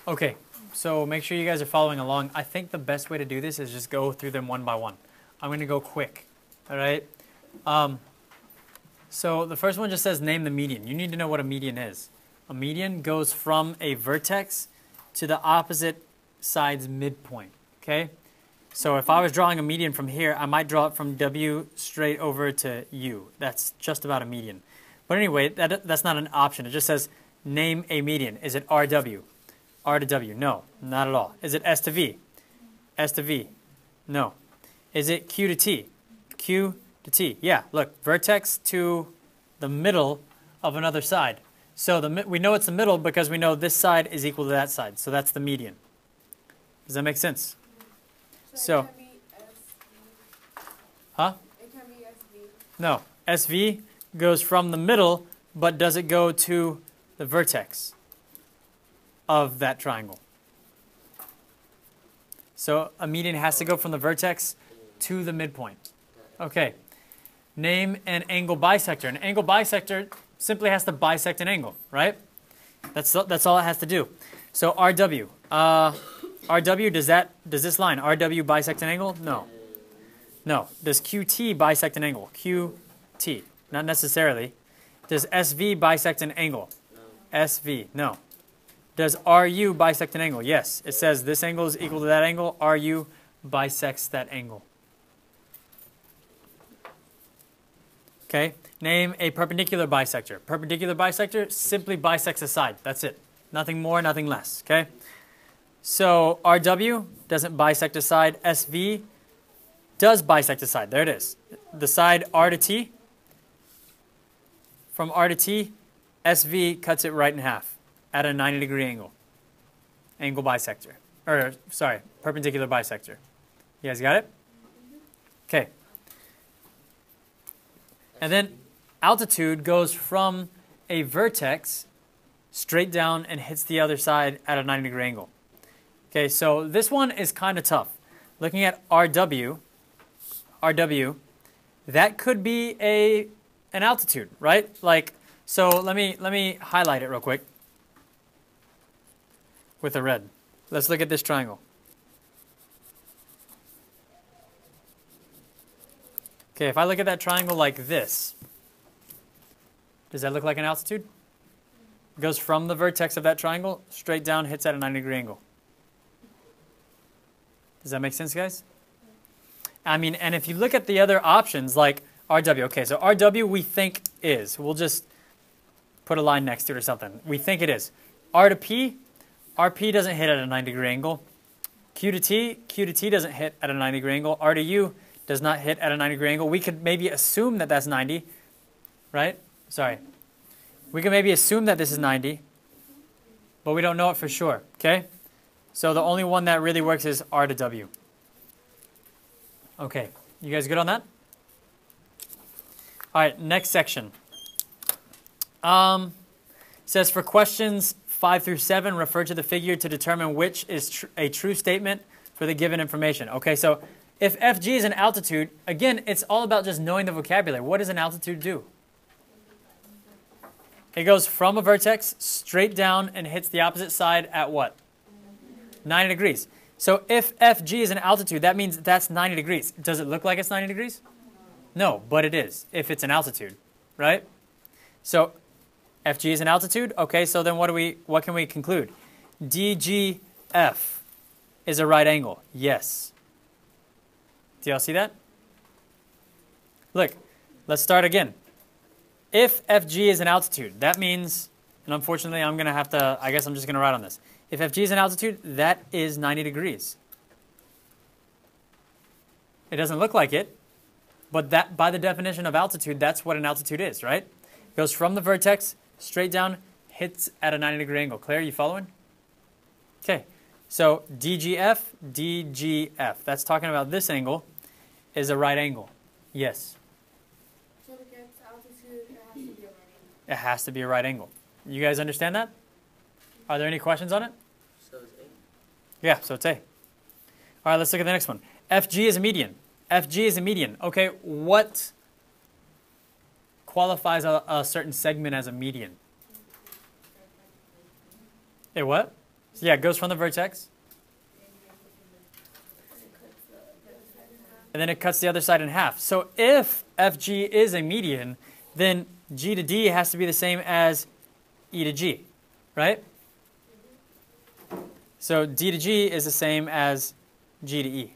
Okay, so make sure you guys are following along. I think the best way to do this is just go through them one by one. I'm going to go quick, all right? So the first one just says name the median. You need to know what a median is. A median goes from a vertex to the opposite side's midpoint, okay? So if I was drawing a median from here, I might draw it from W straight over to U. That's just about a median. But anyway, that's not an option. It just says name a median. Is it RW? R to W? No, not at all. Is it S to V? S to V? No. Is it Q to T? Q to T? Yeah, look, vertex to the middle of another side. So we know it's the middle because we know this side is equal to that side. So that's the median. Does that make sense? So it can be SV. Huh? It can be SV. No. SV goes from the middle, but does it go to the vertex of that triangle? So a median has to go from the vertex to the midpoint. Okay. Name an angle bisector. An angle bisector simply has to bisect an angle, right? That's all it has to do. So RW. RW, does this line, RW bisect an angle? No. No. Does QT bisect an angle? QT. Not necessarily. Does SV bisect an angle? No. SV. No. Does RU bisect an angle? Yes. It says this angle is equal to that angle. RU bisects that angle. Okay. Name a perpendicular bisector. Perpendicular bisector simply bisects a side. That's it. Nothing more, nothing less. Okay. So RW doesn't bisect a side. SV does bisect a side. There it is. The side R to T. From R to T, SV cuts it right in half at a 90-degree angle. Angle bisector. Or, sorry, perpendicular bisector. You guys got it? Okay. And then altitude goes from a vertex straight down and hits the other side at a 90-degree angle. Okay, so this one is kind of tough. Looking at RW, that could be an altitude, right? Like, so let me highlight it real quick with a red. Let's look at this triangle. Okay, if I look at that triangle like this, does that look like an altitude? It goes from the vertex of that triangle straight down, hits at a 90-degree angle. Does that make sense, guys? I mean, and if you look at the other options, like RW, okay, so RW we think is. We'll just put a line next to it or something. We think it is. R to P, RP doesn't hit at a 90-degree angle. Q to T doesn't hit at a 90-degree angle. R to U does not hit at a 90-degree angle. We could maybe assume that that's 90, right? Sorry. We could maybe assume that this is 90, but we don't know it for sure, okay? So the only one that really works is R to W. Okay, you guys good on that? All right, next section. Says for questions 5 through 7, refer to the figure to determine which is a true statement for the given information. Okay, so if FG is an altitude, again, it's all about just knowing the vocabulary. What does an altitude do? It goes from a vertex straight down and hits the opposite side at what? 90 degrees. So if FG is an altitude, that means that's 90 degrees. Does it look like it's 90 degrees? No, but it is if it's an altitude, right? So FG is an altitude. Okay, so then what can we conclude? DGF is a right angle. Yes. Do y'all see that? Look, let's start again. If FG is an altitude, that means, and unfortunately I'm going to have to, I guess I'm just going to write on this. If FG is an altitude, that is 90 degrees. It doesn't look like it, but that by the definition of altitude, that's what an altitude is, right? It goes from the vertex, straight down, hits at a 90-degree angle. Claire, you following? Okay, so DGF, that's talking about this angle, is a right angle. Yes? So to get altitude, it has to be a right angle. It has to be a right angle. You guys understand that? Are there any questions on it? So it's A. Yeah, so it's A. All right, let's look at the next one. FG is a median. FG is a median. Okay, what qualifies a certain segment as a median? A what? So yeah, it goes from the vertex. And then it cuts the other side in half. So if FG is a median, then G to D has to be the same as E to G, right? So D to G is the same as G to E.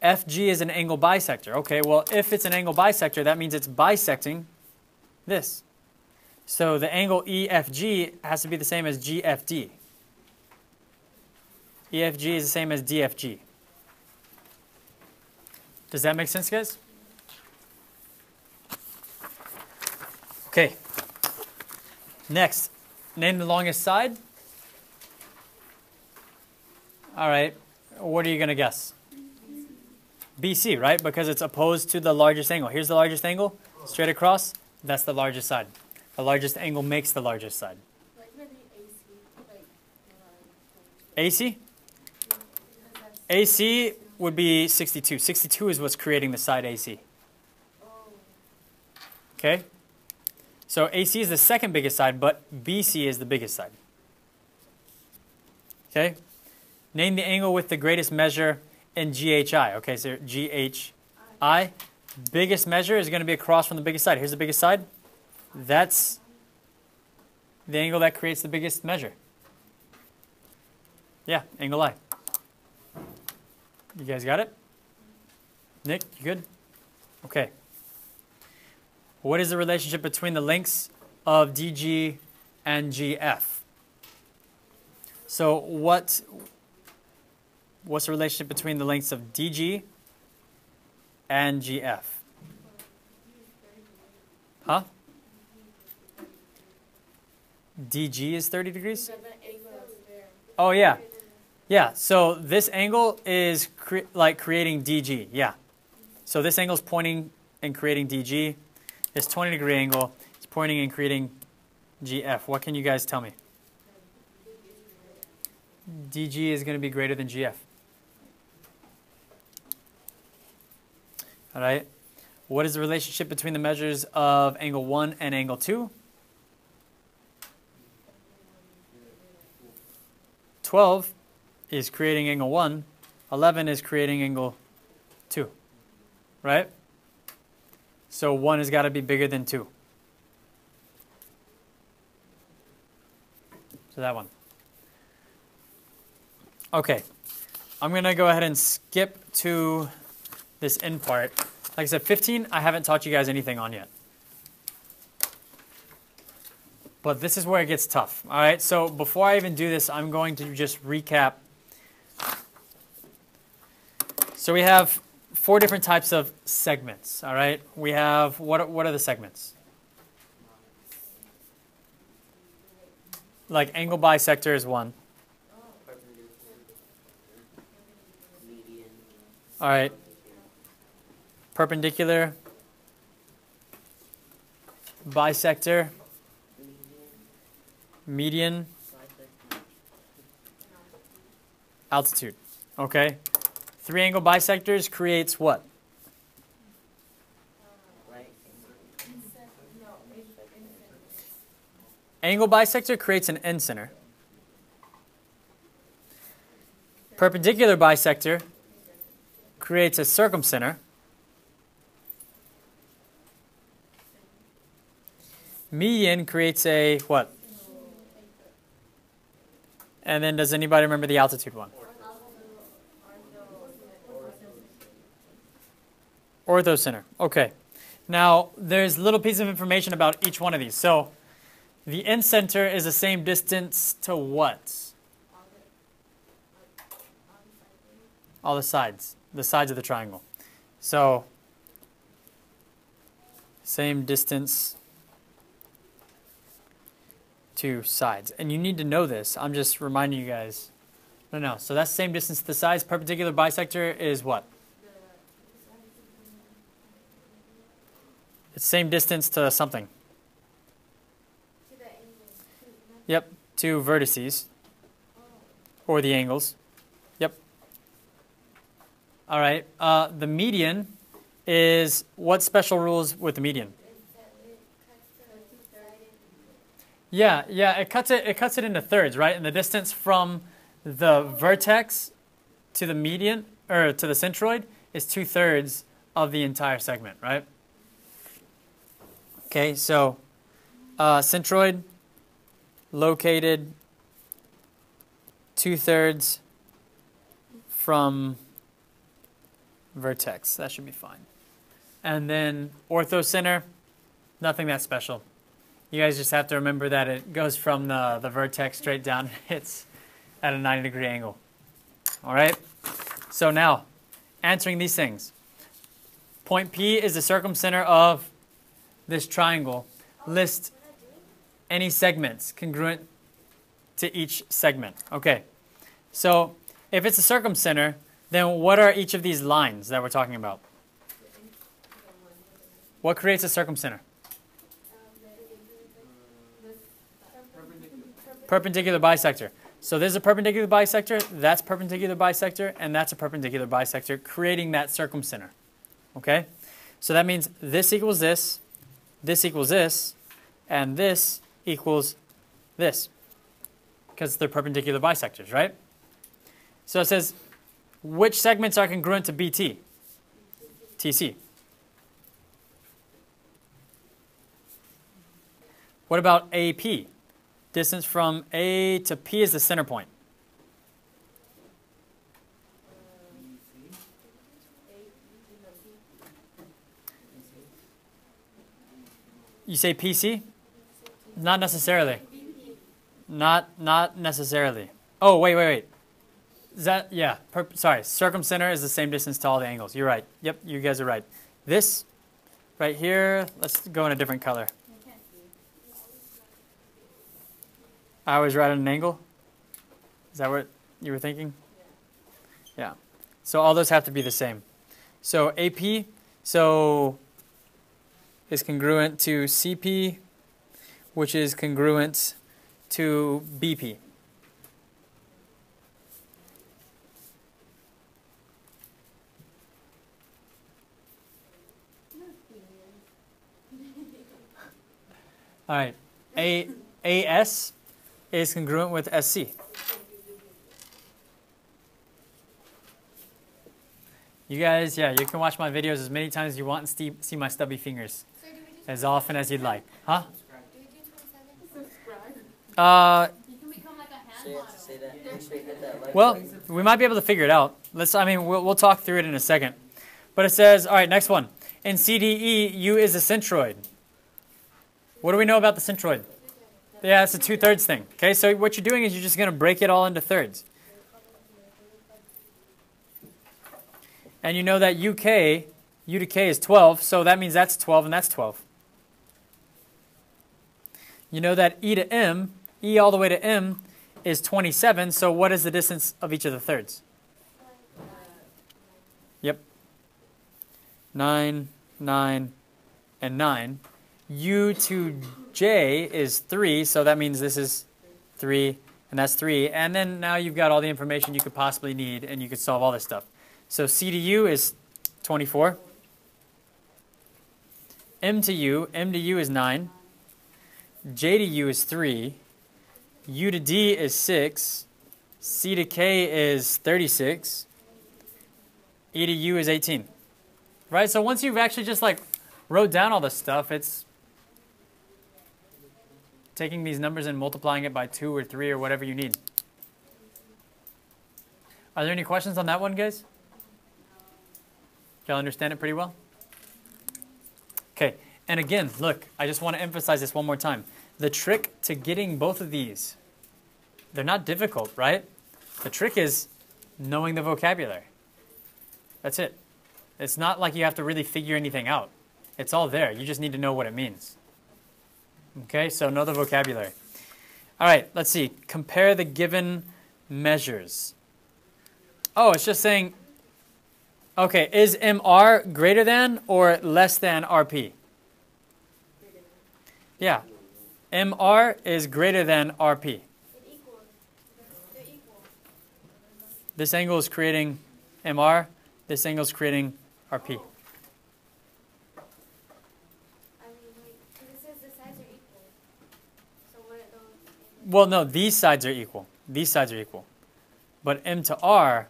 FG is an angle bisector. Okay, well, if it's an angle bisector, that means it's bisecting this. So the angle EFG has to be the same as GFD. EFG is the same as DFG. Does that make sense, guys? Okay. Next, name the longest side. All right. What are you going to guess? BC, right? Because it's opposed to the largest angle. Here's the largest angle, straight across. That's the largest side. The largest angle makes the largest side. Like maybe AC? AC. AC would be 62. 62 is what's creating the side AC. Okay? So AC is the second biggest side, but BC is the biggest side. Okay? Name the angle with the greatest measure in GHI. Okay, so GHI. Biggest measure is going to be across from the biggest side. Here's the biggest side. That's the angle that creates the biggest measure. Yeah, angle I. You guys got it? Nick, you good? Okay. What is the relationship between the lengths of DG and GF? So what's the relationship between the lengths of DG and GF? Huh? DG is 30 degrees? Oh, yeah. Yeah, so this angle is creating DG, yeah. So this angle is pointing and creating DG. This 20-degree angle is pointing and creating GF. What can you guys tell me? DG is going to be greater than GF. All right. What is the relationship between the measures of angle 1 and angle 2? 12 is creating angle 1. 11 is creating angle 2. Right? So 1 has got to be bigger than 2. So that one. Okay. I'm going to go ahead and skip to this end part. Like I said, 15, I haven't taught you guys anything on yet. But this is where it gets tough. All right, so before I even do this, I'm going to just recap. So we have 4 different types of segments. All right, we have, what are the segments? Like angle bisector is one. All right. Perpendicular, bisector, median, altitude. Okay. 3-angle bisectors creates what? Angle bisector creates an end center. Perpendicular bisector creates a circumcenter. Median creates a what? And then does anybody remember the altitude one? Orthocenter. Okay. Now, there's a little piece of information about each one of these. So, the end center is the same distance to what? All the sides of the triangle. So, same distance to sides. And you need to know this. I'm just reminding you guys. No. So that's the same distance to the sides. Perpendicular bisector is what? It's same distance to something. Yep, 2 vertices. Or the angles. Yep. All right. The median is what special rules with the median? Yeah, it cuts it into thirds, right? And the distance from the vertex to the median, or to the centroid, is 2/3 of the entire segment, right? Okay, so centroid located 2/3 from vertex. That should be fine. And then orthocenter, nothing that special. You guys just have to remember that it goes from the vertex straight down. It's at a 90-degree angle. All right? So now, answering these things. Point P is the circumcenter of this triangle. List any segments congruent to each segment. Okay. So if it's a circumcenter, then what are each of these lines that we're talking about? What creates a circumcenter? Perpendicular bisector. So there's a perpendicular bisector, that's perpendicular bisector, and that's a perpendicular bisector, creating that circumcenter. Okay? So that means this equals this equals this, and this equals this, because they're perpendicular bisectors, right? So it says, which segments are congruent to BT? TC. What about AP? Distance from A to P is the center point. You say PC? Not necessarily. Not necessarily. Oh, wait. Is that, yeah, sorry. Circumcenter is the same distance to all the angles. You're right. Yep, you guys are right. This right here, let's go in a different color. I was right at an angle? Is that what you were thinking? Yeah. So all those have to be the same. So AP, so is congruent to CP, which is congruent to BP. All right. AS is congruent with SC. You guys, yeah, you can watch my videos as many times as you want and see my stubby fingers as often as you'd like. Huh? Well, we might be able to figure it out. We'll talk through it in a second. But it says, all right, next one. In CDE, U is a centroid. What do we know about the centroid? Yeah, it's a 2/3 thing. Okay, so what you're doing is you're just going to break it all into thirds. And you know that U to K is 12, so that means that's 12 and that's 12. You know that E to M, E all the way to M, is 27, so what is the distance of each of the thirds? Yep. 9, 9, and 9. U to J is 3, so that means this is 3, and that's 3. And then now you've got all the information you could possibly need, and you could solve all this stuff. So C to U is 24. M to U is 9. J to U is 3. U to D is 6. C to K is 36. E to U is 18. Right? So once you've actually just wrote down all this stuff, it's taking these numbers and multiplying it by 2 or 3 or whatever you need. Are there any questions on that one, guys? Y'all understand it pretty well? Okay, and again, look, I just want to emphasize this one more time. The trick to getting both of these, they're not difficult, right? The trick is knowing the vocabulary. That's it. It's not like you have to really figure anything out. It's all there. You just need to know what it means. Okay, so know the vocabulary. All right, let's see. Compare the given measures. Oh, it's just saying, okay, is MR greater than or less than RP? Yeah, MR is greater than RP. This angle is creating MR. This angle is creating RP. Well, no, these sides are equal. These sides are equal. But M to R,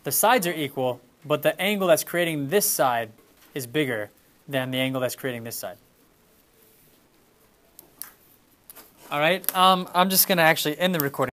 the sides are equal, but the angle that's creating this side is bigger than the angle that's creating this side. All right, I'm just going to actually end the recording.